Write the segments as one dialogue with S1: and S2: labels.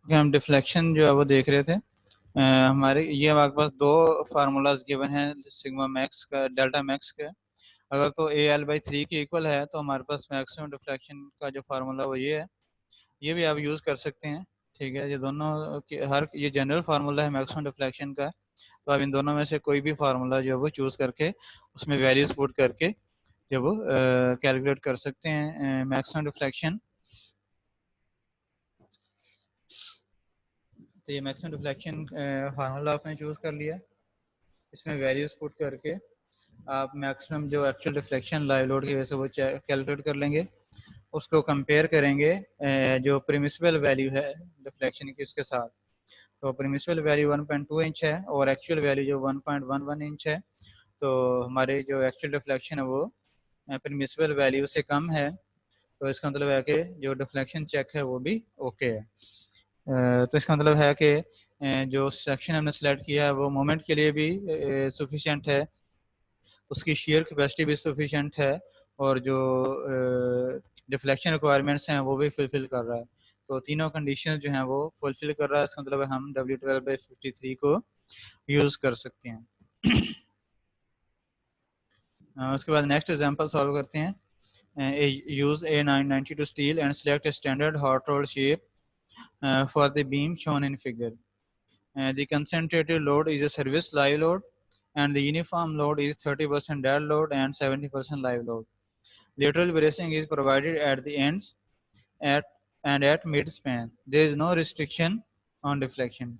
S1: कि हम डिफ्लेक्शन जो है वो देख रहे थे। हमारे ये हमारे पास दो फार्मूलाज गिवन हैं सिग्मा मैक्स का डेल्टा मैक्स का। अगर तो ए एल बाई 3 के इक्वल है तो हमारे पास मैक्सिमम डिफ्लेक्शन का जो फार्मूला वो ये है। ये भी आप यूज़ कर सकते हैं। ठीक है, ये दोनों हर ये जनरल फार्मूला है मैक्सिमम डिफ्लेक्शन का। तो आप इन दोनों में से कोई भी फार्मूला जो है वो चूज़ करके उसमें वैल्यूज पुट करके जो वो कैलकुलेट कर सकते हैं मैक्सिमम डिफ्लेक्शन। तो ये मैक्सिमम डिफ्लेक्शन फार्मूला आपने चूज़ कर लिया। इसमें वैल्यूज पुट करके आप मैक्सिमम जो एक्चुअल डिफ्लेक्शन लाइव लोड की वजह से वो कैलकुलेट कर लेंगे। उसको कंपेयर करेंगे जो परमिसिबल वैल्यू है डिफ्लेक्शन की उसके साथ। तो परमिसिबल वैल्यू 1.2 इंच है और एक्चुअल वैल्यू जो 1.11 इंच है। तो हमारे जो एक्चुअल डिफ्लेक्शन है वो परमिसिबल वैल्यू से कम है। तो इसका मतलब है कि जो डिफ्लेक्शन चेक है वो भी ओके है। तो इसका मतलब है कि जो सेक्शन हमने सेलेक्ट किया है वो मोमेंट के लिए भी सफिशिएंट है, उसकी शेयर कैपेसिटी भी सफिशिएंट है और जो डिफ्लेक्शन रिक्वायरमेंट्स हैं वो भी फुलफिल कर रहा है। तो तीनों कंडीशन जो हैं वो फुलफिल कर रहा है। इसका मतलब हम W12/53 को यूज़ कर सकते हैं। उसके बाद नेक्स्ट एग्जांपल सॉल्व करते हैं। use A992 steel and select a standard hot roll shape for the beam shown in figure. The concentrated load is a service live load and the uniform load is 30% dead load and 70% live load. Lateral bracing is provided at the ends at mid-span. There is no restriction on deflection.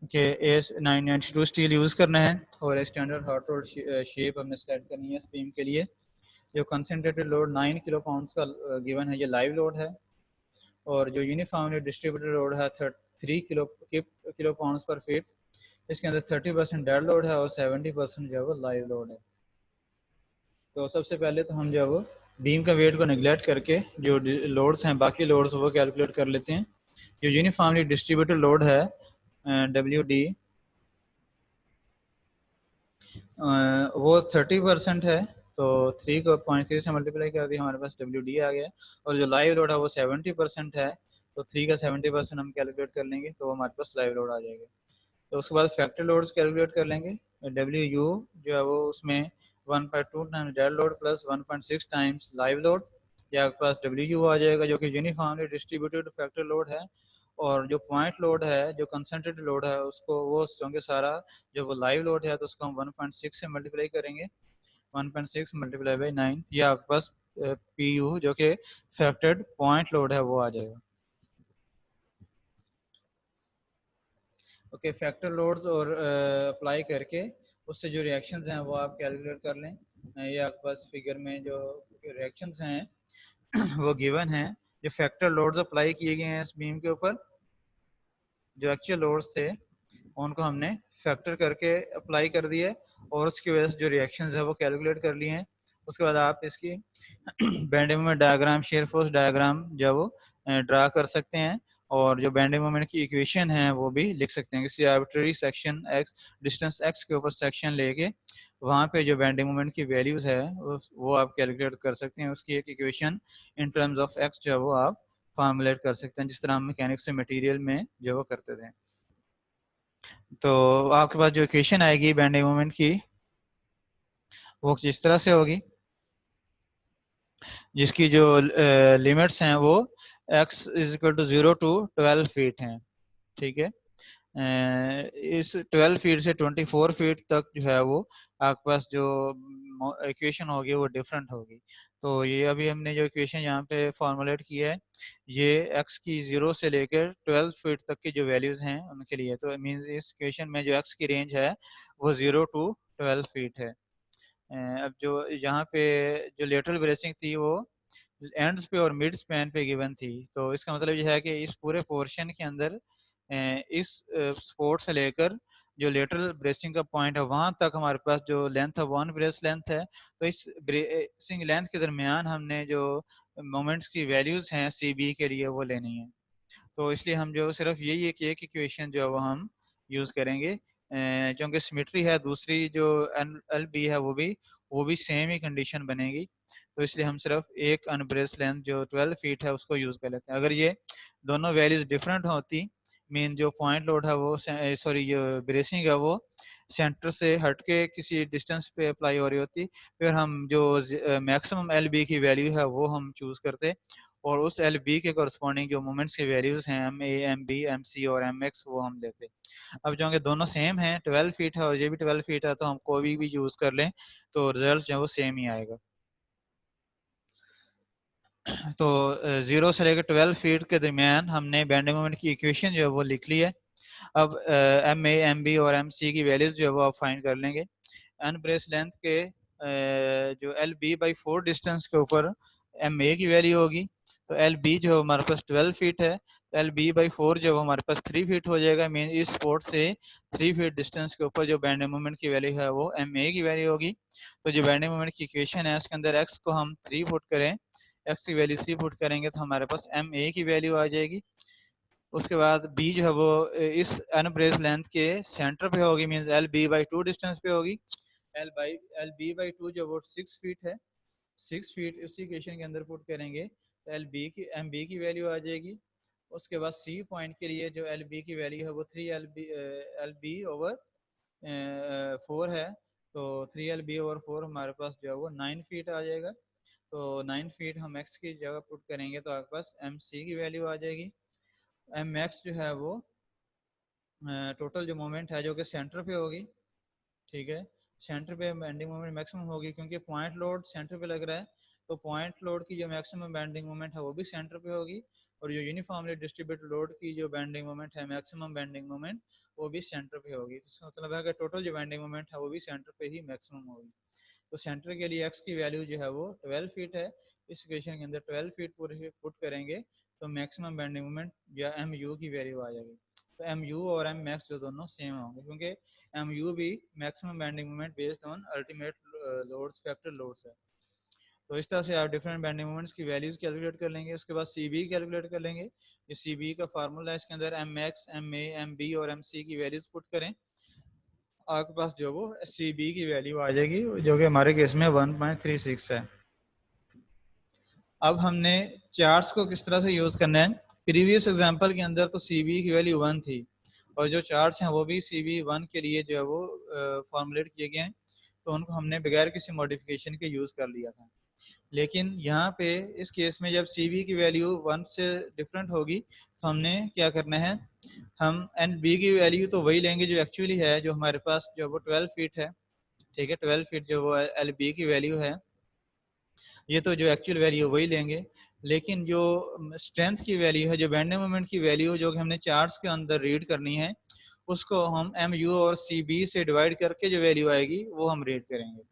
S1: Okay, A992 steel use करना है और standard hot rod shape हमने select करनी है इस beam के लिए। जो कंसनट्रेटेड लोड 9 किलो पाउंड्स का गिवन है, ये लाइव लोड है। और जो यूनिफॉर्मली डिस्ट्रीब्यूटेड लोड है 3 किलो पाउंड्स पर फीट। इसके अंदर 30% डेड लोड है और 70% जो है वो लाइव लोड है। तो सबसे पहले तो हम जो है वो बीम का वेट को निगलेक्ट करके जो लोड्स हैं बाकी लोड्स वो कैलकुलेट कर लेते हैं। जो यूनिफॉर्मली डिस्ट्रीब्यूटेड लोड है WD वो 30% है। तो 3.3 से मल्टीप्लाई कर दिया, हमारे पास WD आ गया। और जो लाइव लोड है वो 70% है। तो 3 का 70% हम कैलकुलेट कर लेंगे तो हमारे पास लाइव लोड आ जाएगा। तो उसके बाद फैक्टर लोड्स कैलकुलेट कर लेंगे। WU जो है वो उसमें 1.2 times dead load plus 1.6 times live load, या आपके पास WU आ जाएगा जो कि यूनिफॉर्मली डिस्ट्रीब्यूटेड फैक्टर लोड है। और जो पॉइंट लोड है जो कंसंट्रेटेड लोड है उसको वो क्योंकि सारा जो वो लाइव लोड है तो उसको हम 1.6 से मल्टीप्लाई करेंगे। 1.6 मल्टीप्लाई बाई 9, या आपके पास PU जो कि फैक्टर्ड पॉइंट लोड है वो आ जाएगा। ओके, फैक्टर लोड्स और अप्लाई करके उससे जो रिएक्शंस हैं वो आप कैलकुलेट कर लें। ये आपके पास फिगर में जो रिएक्शंस हैं वो गिवन हैं। जो फैक्टर लोड्स अप्लाई किए गए हैं इस बीम के ऊपर, जो एक्चुअल लोड्स थे उनको हमने फैक्टर करके अप्लाई कर दिए और उसकी वजह से जो रिएक्शंस है वो कैलकुलेट कर लिए हैं। उसके बाद आप इसकी bending moment diagram, shear force diagram जो वो ड्रा कर सकते हैं। और जो बेंडिंग मोमेंट की इक्वेशन है वो भी लिख सकते हैं। किसी arbitrary section x distance x के ऊपर सेक्शन लेके वहाँ पे जो बेंडिंग मोमेंट की वैल्यूज है वो आप कैलकुलेट कर सकते हैं। उसकी एक equation in terms of x जो है वो आप फॉर्मुलेट कर सकते हैं, जिस तरह हम मैकेनिक्स से मटेरियल में जो वो करते थे। तो आपके पास जो इक्वेशन आएगी बेंडिंग मोमेंट की वो जिस तरह से होगी, जिसकी जो लिमिट्स हैं वो x is equal to 0 to 12 feet हैं। ठीक है, इस 12 फीट से 24 फीट तक जो है वो आपके पास जो इक्वेशन होगी वो डिफरेंट होगी। तो ये अभी हमने जो इक्वेशन यहाँ पे फॉर्मुलेट किया है ये x की 0 से लेकर 12 फीट तक की जो वैल्यूज हैं उनके लिए। तो मीन्स इस इक्वेशन में जो x की रेंज है वो 0 टू 12 फीट है। अब जो यहाँ पे जो लेटरल ब्रेसिंग थी वो एंड्स पे और मिड स्पैन पे गिवन थी। तो इसका मतलब यह है कि इस पूरे पोर्शन के अंदर इस स्पोर्ट से लेकर जो लेटरल ब्रेसिंग का पॉइंट है वहां तक हमारे पास जो लेंथ है वन ब्रेस लेंथ है। तो इस ब्रेसिंग लेंथ के दरमियान हमने जो मोमेंट्स की वैल्यूज हैं CB के लिए वो लेनी है। तो इसलिए हम जो सिर्फ यही एक इक्वेशन जो है वो हम यूज़ करेंगे। क्योंकि सिमेट्री है, दूसरी जो LB है वो भी सेम ही कंडीशन बनेगी। तो इसलिए हम सिर्फ एक अनब्रेस लेंथ जो 12 फीट है उसको यूज़ कर लेते हैं। अगर ये दोनों वैल्यूज डिफरेंट होती मीन जो पॉइंट लोड है वो सॉरी जो ब्रेसिंग है वो सेंटर से हट के किसी डिस्टेंस पे अप्लाई हो रही होती, फिर हम जो मैक्सिमम एल बी की वैल्यू है वो हम चूज करते और उस एल बी के करस्पॉन्डिंग जो मोमेंट्स की वैल्यूज हैं M A M B M C और एम एक्स वो हम लेते। अब जो दोनों सेम हैं 12 फीट है और ये भी 12 फीट है तो हम कोई भी यूज कर लें तो रिजल्ट जो है वो सेम ही आएगा। तो 0 से लेकर 12 फीट के दरमियान हमने बेंडिंग मोमेंट की इक्वेशन जो है वो लिख ली है। अब एम ए एम बी और एम सी की वैल्यूज जो है वो आप फाइंड कर लेंगे। एन ब्रेस लेंथ के जो एल बी बाई 4 डिस्टेंस के ऊपर एम ए की वैल्यू होगी, तो एल बी जो हमारे पास 12 फीट है, तो एल बी बाई 4 जो हमारे पास 3 फीट हो जाएगा। मीन इस स्पॉट से 3 फीट डिस्टेंस के ऊपर जो बेंडिंग मोमेंट की वैल्यू है वो एम ए की वैल्यू होगी। तो जो बेंडिंग मोमेंट की इक्वेशन है उसके अंदर एक्स को हम 3 पुट करें, एक्स की वैल्यू 3 पुट करेंगे तो हमारे पास एम ए की वैल्यू आ जाएगी। उसके बाद बी जो है वो इस एन ब्रेस लेंथ के सेंटर पे होगी, means L B by 2 distance पे होगी। एल बी बाई 2 जो वो 6 फीट है, 6 फीट उसी इक्वेशन के अंदर पुट करेंगे तो एल बी की एम बी की वैल्यू आ जाएगी। उसके बाद सी पॉइंट के लिए जो एल बी की वैल्यू है वो 3 एल बी ओवर 4 है, तो 3 एल बी ओवर 4 हमारे पास जो है वो 9 फीट आ जाएगा। तो 9 फीट हम एक्स की जगह पुट करेंगे तो आपके पास एम सी की वैल्यू आ जाएगी। एम एक्स जो है वो टोटल जो मोमेंट है जो कि सेंटर पे होगी, ठीक है, सेंटर पे बेंडिंग मोमेंट मैक्सिमम होगी क्योंकि पॉइंट लोड सेंटर पे लग रहा है, तो पॉइंट लोड की जो मैक्सिमम बेंडिंग मोमेंट है वो भी सेंटर पे होगी और जो यूनिफॉर्मली डिस्ट्रीब्यूटेड लोड की जो बेंडिंग मोमेंट है मैक्सिमम बेंडिंग मोमेंट वो भी सेंटर पे होगी। तो इसका मतलब है कि टोटल जो बेंडिंग मोमेंट है वो भी सेंटर पे ही मैक्सिमम होगी। तो सेंटर के लिए एक्स की वैल्यू जो है वो 12 फीट है, इस इक्वेशन के अंदर 12 फीट पुट करेंगे तो मैक्सिमम बेंडिंग मोमेंट या एम यू की वैल्यू आ जाएगी। तो एम यू और एम मैक्स जो दोनों सेम होंगे क्योंकि एम यू भी maximum bending moment based on ultimate loads factor loads है। तो इस तरह से आप डिफरेंट बेंडिंग मोमेंट्स की वैल्यूज कैलकुलेट कर लेंगे। उसके बाद सी बी कैलकुलेट कर लेंगे। ये सी बी का फार्मूला है, इसके अंदर M X M A M B और एम सी की वैल्यूज पुट करें, आपके पास जो वो सी बी की वैल्यू आ जाएगी जो कि हमारे केस में 1.36 है। अब हमने चार्ट्स को किस तरह से यूज करना है, प्रीवियस एग्जांपल के अंदर तो सी बी की वैल्यू 1 थी और जो चार्ट्स हैं वो भी सी बी 1 के लिए जो है वो फॉर्मुलेट किए गए हैं, तो उनको हमने बगैर किसी मॉडिफिकेशन के यूज कर लिया था। लेकिन यहाँ पे इस केस में जब सी बी की वैल्यू 1 से डिफरेंट होगी तो हमने क्या करना है, हम एन बी की वैल्यू तो वही लेंगे जो एक्चुअली है, जो हमारे पास जो वो 12 फीट है, ठीक है, 12 फीट जो वो एल बी की वैल्यू है, ये तो जो एक्चुअल वैल्यू वही लेंगे। लेकिन जो स्ट्रेंथ की वैल्यू है, जो बेंडिंग मोमेंट की वैल्यू जो कि हमने चार्ट्स के अंदर रीड करनी है, उसको हम एम यू और सी बी से डिवाइड करके जो वैल्यू आएगी वो हम रीड करेंगे।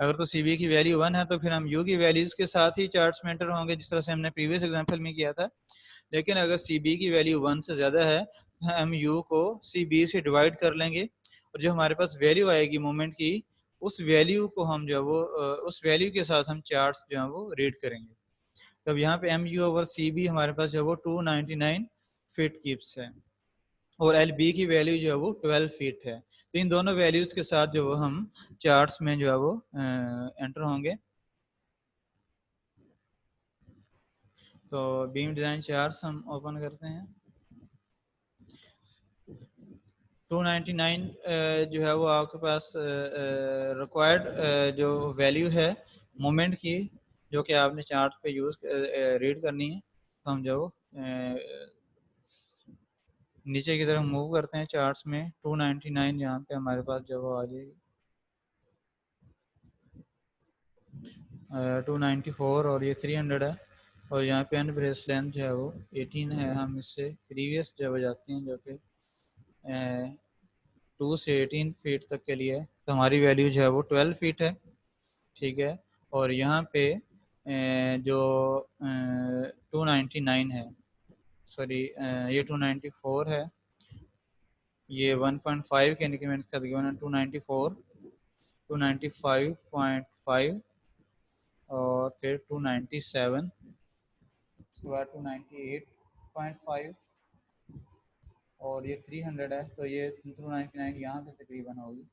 S1: अगर तो सी बी की वैल्यू 1 है तो फिर हम यू की वैल्यूज के साथ ही चार्ट्स में एंटर होंगे जिस तरह से हमने प्रीवियस एग्जाम्पल में किया था। लेकिन अगर सी बी की वैल्यू 1 से ज़्यादा है तो हम यू को सी बी से डिवाइड कर लेंगे और जो हमारे पास वैल्यू आएगी मोमेंट की, उस वैल्यू को हम जो वो उस वैल्यू के साथ हम चार्ट्स जो है वो रीड करेंगे। तब यहाँ पे M U over C B हमारे पास जो वो 299 फीट कीप्स है और एल बी की वैल्यू जो है वो 12 फीट है। तो इन दोनों वैल्यूज के साथ जो वो हम चार्ट्स में जो है वो एंटर होंगे। तो बीम डिजाइन चार्ट्स हम ओपन करते हैं। 299 जो है वो आपके पास रिक्वायर्ड जो वैल्यू है मोमेंट की जो कि आपने चार्ट पे यूज रीड करनी है, तो हम जो नीचे की तरफ मूव करते हैं चार्ट्स में। 299 यहाँ पे हमारे पास जो वो आ जाएगी 294 और ये 300 है और यहाँ पे एंड ब्रेस लेंथ जो है वो 18 है। हम इससे प्रीवियस जब जाते हैं जो कि 2 से 18 फीट तक के लिए, तो हमारी वैल्यू जो है वो 12 फीट है, ठीक है। और यहाँ पे जो 299 है, सॉरी ये 294 है, ये 1.5 के इंक्रीमेंट का गिवन है 294, 295.5 और फिर 297, उसके बाद 298.5 और ये 300 है, तो ये 299 यहाँ पे तकरीबन होगी।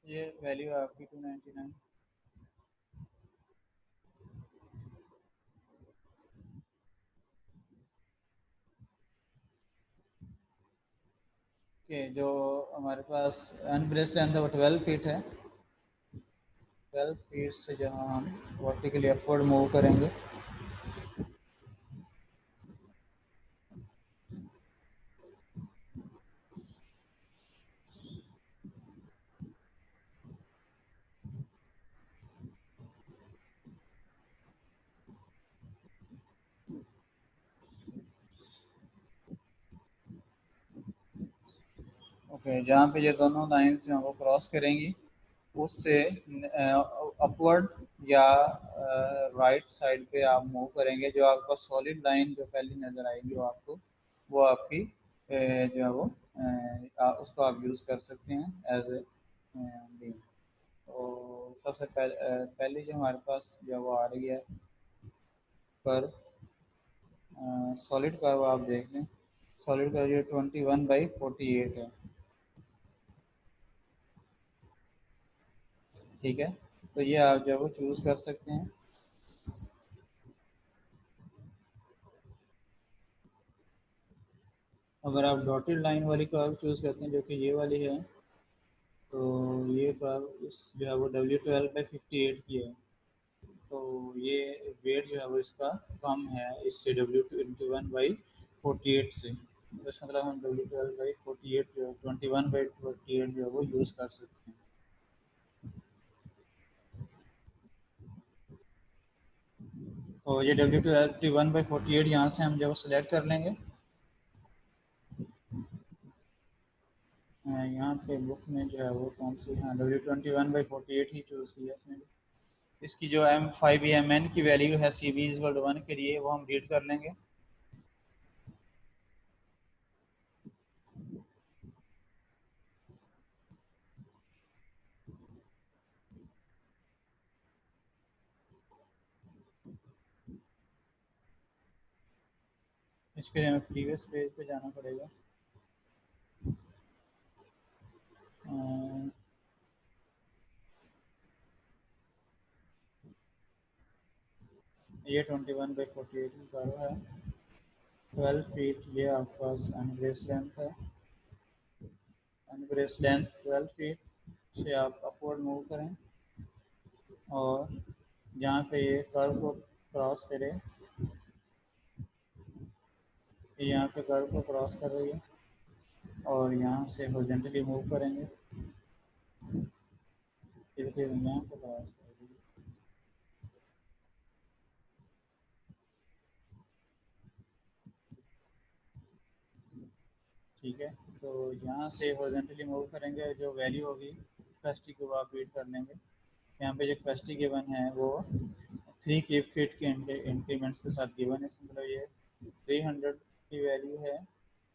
S1: ये वैल्यू है आपकी 299। के जो हमारे पास अनब्रेस लेंथ है वो 12 फीट है। 12 फीट से जहाँ हम वर्टिकली अपवर्ड मूव करेंगे, ओके, जहाँ पे ये दोनों लाइन्स हैं वो क्रॉस करेंगी, उससे अपवर्ड या राइट साइड पे आप मूव करेंगे। जो आपका सॉलिड लाइन जो पहली नज़र आएगी वो आपको, वो आपकी जो है वो उसको आप यूज़ कर सकते हैं एज ए बीम। तो सबसे पहले जो हमारे पास जो वो आ रही है कर्व, सॉलिड कर्व आप देख लें। सॉलिड कर्व ये 21/48 है, ठीक है। तो ये आप जो है वो चूज़ कर सकते हैं। अगर आप डॉटेड लाइन वाली कर्व चूज़ करते हैं जो कि ये वाली है, तो ये कर्व इस जो है वो W12/58 की है। तो ये वेट जो है वो इसका कम है इससे W21/48 से। तो इसका मतलब हम W12/48 जो 21/48 जो है वो यूज़ कर सकते हैं। तो ये W21/48 यहाँ से हम जब सेलेक्ट कर लेंगे, यहाँ पे बुक में जो है वो कौन सी, हाँ W21/48 ही चूज़ किया इसमें। इसकी जो M5EMN की वैल्यू है CB=1 के लिए, वो हम रीड कर लेंगे। इसके लिए हमें प्रीवियस पेज पे जाना पड़ेगा। ये 21/48 की कर्व है। 12 फीट ये आपके पास अनब्रेस लेंथ है। अनब्रेस लेंथ 12 फीट से आप अपवर्ड मूव करें, और जहाँ पे ये कर्व को क्रॉस करे, ये यहाँ पे कर्व को क्रॉस कर रही है, और यहाँ से हॉरिजॉन्टली मूव करेंगे, फिर यहाँ पे क्रॉस करेंगे, ठीक है। तो यहाँ से हॉरिजॉन्टली मूव करेंगे, जो वैल्यू होगी कैपेसिटी को आप रीड कर लेंगे। यहाँ पे जो कैपेसिटी गिवन है वो 3 क्यूब फीट के इंक्रीमेंट्स के साथ गिवन है। मतलब ये 300 की वैल्यू है,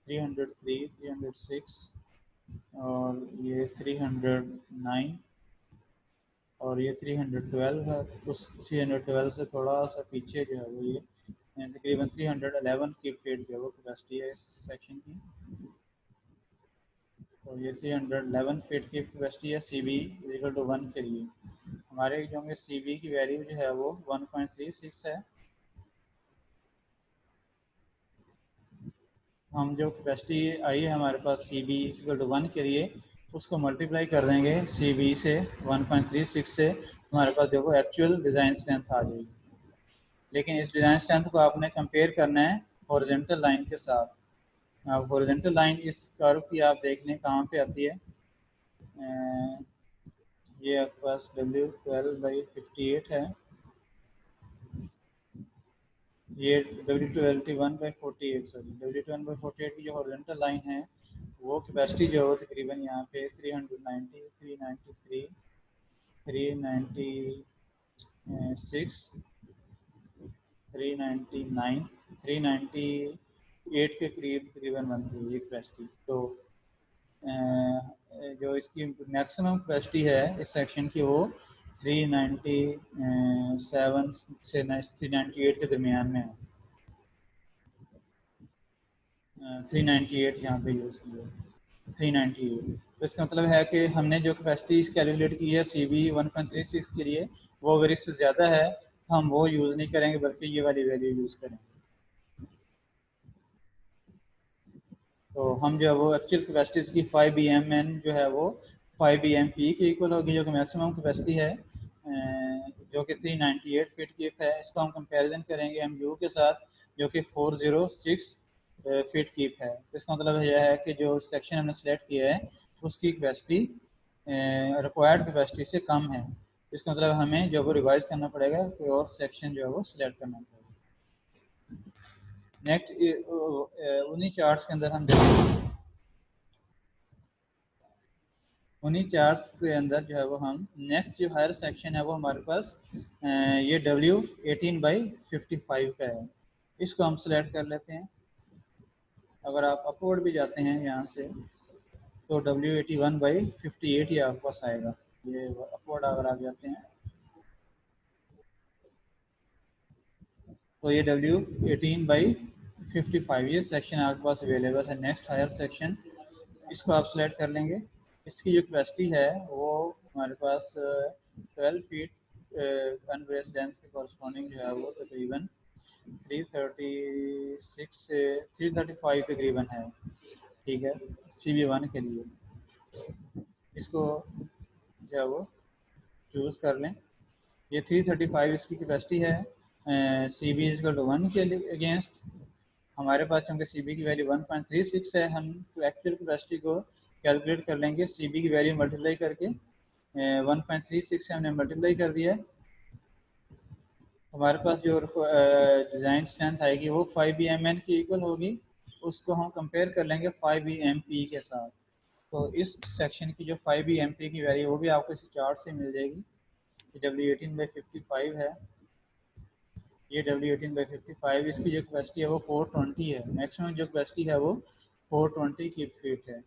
S1: 303, 306, और ये 309, और ये 312 है। तो 312 से थोड़ा सा पीछे जो है वो ये तकरीबन 311 क्यूब फीट जो है वो कैपेसिटी है इस सेक्शन की। तो ये 311 फीट की कैपेसिटी है CB=1 के लिए। हमारे जो होंगे CB की वैल्यू जो है वो 1.36 है। हम जो कैपेसिटी आई है हमारे पास CB=1 के लिए, उसको मल्टीप्लाई कर देंगे CB से 1.36 से, हमारे पास देखो एक्चुअल डिज़ाइन स्ट्रेंथ आ जाएगी। लेकिन इस डिज़ाइन स्ट्रेंथ को आपने कंपेयर करना है हॉरिजॉन्टल लाइन के साथ। अब हॉरिजॉन्टल लाइन इस कर्व की आप देख लें कहाँ पे आती है। ये आपके पास W12/58 है। ये W21/48, सॉरी W21/48 की जो हॉरिजॉन्टल लाइन है, वो कैपेसिटी जो है तकरीबन यहाँ पे 390, 393, 396, 399, 398 के करीब तकरीबन बनती है ये कैपेसिटी। तो जो इसकी मैक्सिमम कैपेसिटी है इस सेक्शन की, वो 397 से 398 के दरमियान में है। 398 यहाँ पे यूज़ किया। 398। तो इसका मतलब है कि हमने जो कैपेसिटी कैलकुलेट की है सी बी 1.36 के लिए वो अगर इससे ज़्यादा है तो हम वो यूज़ नहीं करेंगे बल्कि ये वाली वैल्यू यूज़ करेंगे। तो हम जो है वो एक्चुअल कैपेसिटीज की 5 BMN जो है वो 5 BMP के इक्वल होगी, जो कि मैक्सिमम कैपेसिटी है, जो कि 398 फीट कीप है। इसको हम कंपैरिजन करेंगे MU के साथ जो कि 406 फीट कीप है। तो इसका मतलब यह है कि जो सेक्शन हमने सेलेक्ट किया है उसकी कैपेसिटी रिक्वायर्ड कैपेसिटी से कम है। इसका मतलब हमें जो वो रिवाइज करना पड़ेगा, कोई और सेक्शन जो है वो सिलेक्ट करना पड़ेगा। नेक्स्ट उन्हीं चार्ट्स के अंदर हम देखेंगे, उन्हीं चार्ट्स के अंदर जो है वो हम नेक्स्ट जो हायर सेक्शन है वो हमारे पास ये W18/55 का है। इसको हम सिलेक्ट कर लेते हैं। अगर आप अपवर्ड भी जाते हैं यहाँ से तो W81/58 ही आपके पास आएगा। ये अपवर्ड अगर आप जाते हैं तो ये W18/55 ये सेक्शन आपके पास अवेलेबल है। नेक्स्ट हायर सेक्शन, इसको आप सेलेक्ट कर लेंगे। इसकी जो कैपेसिटी है वो हमारे पास 12 फीट कन्वेस लेंथ के कॉरस्पॉन्डिंग जो है वो तकरीबन 336 से 335 तकरीबन है। ठीक है, CB1 के लिए इसको जो है वो चूज़ कर लें। ये 335 इसकी कैपेसिटी है। CB=1 के अगेंस्ट हमारे पास चूँकि CB की वैल्यू 1.36 है, हम एक्चुअल कैपेसिटी को कैलकुलेट कर लेंगे CB की वैल्यू मल्टीप्लाई करके। 1.36 से हमने मल्टीप्लाई कर दिया है। हमारे पास जो डिज़ाइन स्ट्रेंथ आएगी वो 5 BMN की इक्वल होगी। उसको हम कंपेयर कर लेंगे 5 BMP के साथ। तो इस सेक्शन की जो 5 BMP की वैल्यू वो भी आपको इस चार्ट से मिल जाएगी। W18/55 है, ये W18/55। इसकी जो कैपेसिटी है वो 420 है। मैक्सिमम जो कैपेसिटी है वो 420 की फीट है।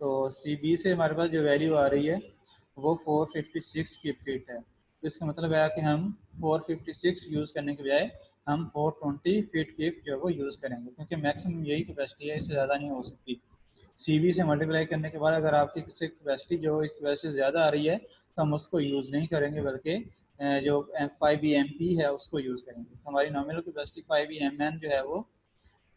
S1: तो CB से हमारे पास जो वैल्यू आ रही है वो 456 की फीट है। तो इसका मतलब है कि हम 456 यूज़ करने के बजाय हम 420 फीट की जो है वो यूज़ करेंगे, क्योंकि मैक्सिमम यही कैपेसिटी है, इससे ज़्यादा नहीं हो सकती। CB से मल्टीप्लाई करने के बाद अगर आपकी किसी कैपेसिटी जो इस कैपेसिटी से ज़्यादा आ रही है तो हम उसको यूज़ नहीं करेंगे बल्कि जो 5 BMP है उसको यूज़ करेंगे। तो हमारी नॉमिनल कैपेसिटी 5 BMN जो है वो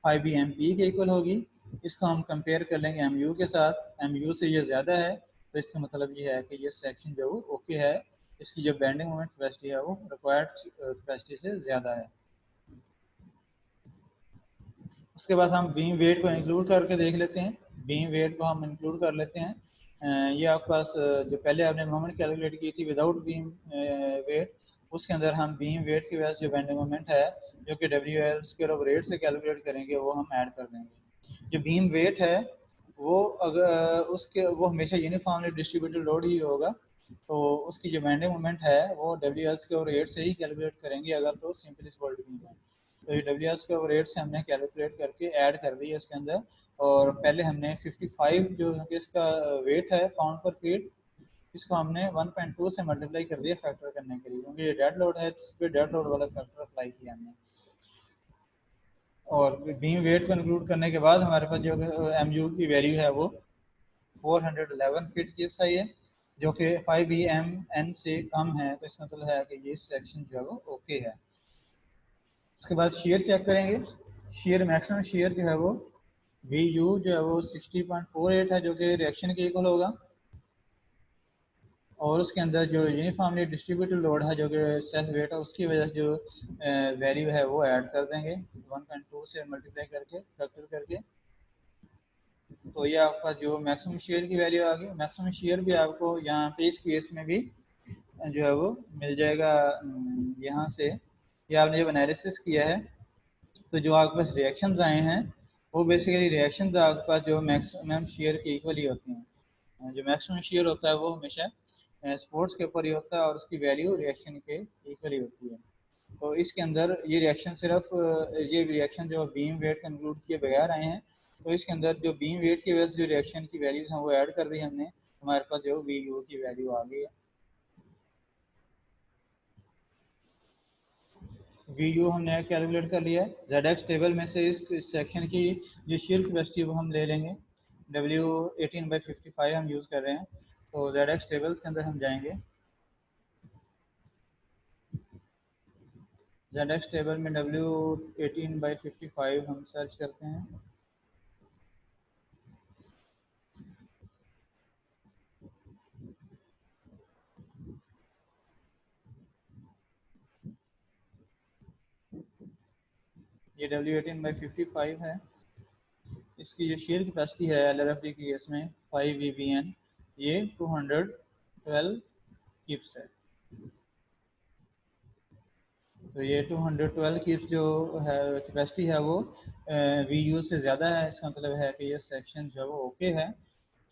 S1: 5 BMP के इक्वल होगी। इसको हम कंपेयर कर लेंगे MU के साथ। MU से ये ज़्यादा है तो इसका मतलब ये है कि ये सेक्शन जो वो ओके है। इसकी जो बेंडिंग मोमेंट कैपेसिटी है वो रिक्वायर्ड कैपेसिटी से ज़्यादा है। उसके बाद हम बीम वेट को इंक्लूड करके देख लेते हैं। बीम वेट को हम इंक्लूड कर लेते हैं। ये आपके पास जो पहले आपने मोमेंट कैलकुलेट की थी विदाउट बीम वेट, उसके अंदर हम बीम वेट की वजह से जो बेंडिंग मोमेंट है जो कि WL² से कैलकुलेट करेंगे वो हम ऐड कर देंगे। जो बीम वेट है वो अगर उसके वो हमेशा यूनिफॉर्मली डिस्ट्रीब्यूटेड लोड ही होगा, तो उसकी जो बेंडिंग मोमेंट है वो WL² से ही कैलकुलेट करेंगे अगर तो सिंपली सॉल्व बीम है। तो ये WL² से हमने कैलकुलेट करके ऐड कर दी है इसके अंदर। और पहले हमने 55 जो इसका वेट है पाउंड पर फीट, इसको हमने 1.2 से मल्टीप्लाई कर दिया फैक्टर करने के लिए, क्योंकि ये डेड लोड है इस पर डेड लोड वाला फैक्टर अप्लाई किया हमने। और बीम वेट को इंक्लूड करने के बाद हमारे पास जो MU की वैल्यू है वो 411 फीट क्यूब्स आई है, जो कि 5 BMN से कम है। तो इसका मतलब है कि ये सेक्शन जो है वो ओके है। उसके बाद शेयर चेक करेंगे। शेयर मैक्सिमम शेयर जो है वो VU जो है वो 60.48 है, जो कि रिएक्शन के इक्वल होगा। और उसके अंदर जो यूनिफॉर्मली डिस्ट्रीब्यूटेड लोड है जो कि सेल्फ वेट है, उसकी वजह से जो वैल्यू है वो ऐड कर देंगे 1.2 से मल्टीप्लाई करके फैक्टर करके। तो ये आपका जो मैक्सिमम शेयर की वैल्यू आ गई। मैक्सिमम शेयर भी आपको यहाँ पे इस केस में भी जो है वो मिल जाएगा यहाँ से। ये आपने जब एनालिसिस किया है तो जो आपके पास रिएक्शंस आए हैं वो बेसिकली रिएक्शंस आपके पास जो मैक्सिमम शेयर के इक्वल ही होती हैं। जो मैक्सिमम शेयर होता है वो हमेशा स्पोर्ट्स के ऊपर ही होता है और उसकी वैल्यू रिएक्शन के इक्वल ही होती है। तो इसके अंदर ये रिएक्शन सिर्फ ये रिएक्शन जो बीम वेट इंक्लूड किए बगैर आए हैं। तो इसके अंदर जो बीम वेट की वजह से जो रिएक्शन की वैल्यूज हैं वो ऐड कर दी हमने, हमारे पास जो VU की वैल्यू आ गई है। VU हमने कैलकुलेट कर लिया है। ZX टेबल में से इस सेक्शन की जो शेयर कैपेसिटी वो हम ले लेंगे। W18/55 हम यूज़ कर रहे हैं। तो ZX टेबल्स के अंदर हम जाएंगे, ZX टेबल में W18/55 हम सर्च करते हैं। ये W18/55 है। इसकी जो शेयर कैपेसिटी है LRFD की इसमें 5 VBN, ये 212 किप्स है। तो ये 212 किप्स जो है कैपेसिटी है वो VU से ज़्यादा है। इसका मतलब है कि ये सेक्शन जो है वो ओके है।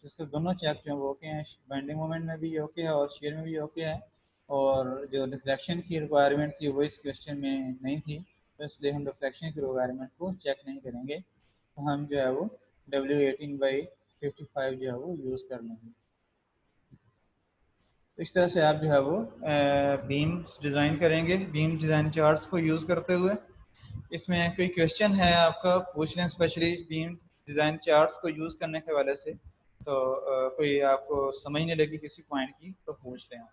S1: इसके दोनों चेक जो है वो ओके हैं, बाइंडिंग मोमेंट में भी ओके है और शेयर में भी ओके है। और जो रिफ्लेक्शन की रिक्वायरमेंट थी वो इस क्वेश्चन में नहीं थी, तो इसलिए हम रिफ्लेक्शन की रिक्वायरमेंट को चेक नहीं करेंगे। तो हम जो है वो W18/55 जो है वो यूज़ कर लेंगे। तो इस तरह से आप जो है वो बीम्स डिज़ाइन करेंगे, बीम डिज़ाइन चार्ट्स को यूज़ करते हुए। इसमें कोई क्वेश्चन है आपका, पूछ लें स्पेशली बीम डिज़ाइन चार्ट्स को यूज़ करने के हवाले से। तो कोई आपको समझ नहीं लगी किसी पॉइंट की तो पूछ लें आप।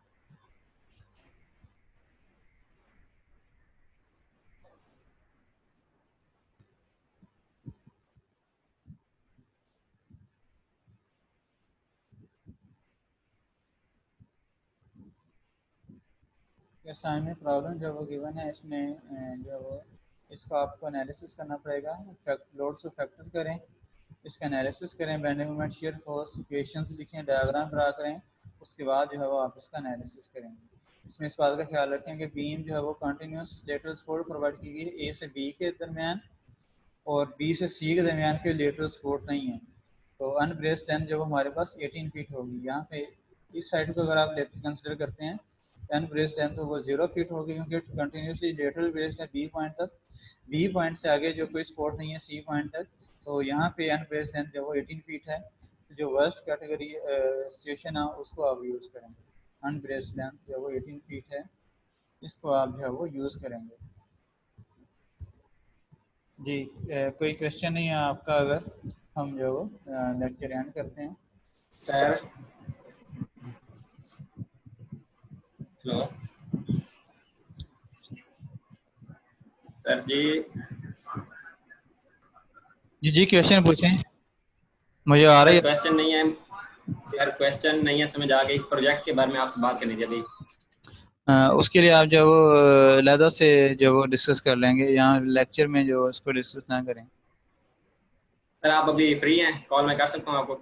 S1: असाइनमेंट प्रॉब्लम जो वो गिवन है, इसमें जो वो इसको आपको एनालिसिस करना पड़ेगा। लोड्स को फैक्टर करें, इसका एनालिसिस करें, bending moment, shear force, equations लिखें, डायग्राम ड्रा करें। उसके बाद जो है वो आप इसका एनालिसिस करेंगे। इसमें इस बात का ख्याल रखें कि बीम जो है वो कंटिन्यूस लेटरल सपोर्ट प्रोवाइड की गई है A से B के दरमियान, और B से C के दरमियान के लेटरल सपोर्ट नहीं है। तो अनब्रेस्ड लेंथ जो हमारे पास 18 फीट होगी। यहाँ पे इस साइड को अगर आप कंसिडर करते हैं अनब्रेस्ड लेंथ तो वो 0 फीट होगी, क्योंकि कंटिन्यूसली लेटरल ब्रेस्ड है B पॉइंट तक। B पॉइंट से आगे जो कोई सपोर्ट नहीं है C पॉइंट तक, तो यहाँ पे अनब्रेस्ड लेंथ जो वो 18 फीट है। तो जो वर्स्ट कैटेगरी सिचुएशन है उसको आप यूज़ करेंगे। अनब्रेस्ड लेंथ जो वो 18 फीट है, इसको आप जो है वो यूज़ करेंगे। जी कोई क्वेश्चन नहीं है आपका? अगर हम जो लेक्चर एंड करते हैं।
S2: सर हेलो सर
S1: जी क्वेश्चन पूछें, मुझे आ रही है।
S2: क्वेश्चन नहीं है सर, क्वेश्चन नहीं है, समझ आ गई। प्रोजेक्ट के बारे में आपसे बात करनी थी अभी।
S1: उसके लिए आप जो वो लहदा से जो वो डिस्कस कर लेंगे, यहाँ लेक्चर में जो उसको डिस्कस ना करें।
S2: सर आप अभी फ्री हैं? कॉल मैं कर सकता हूँ आपको?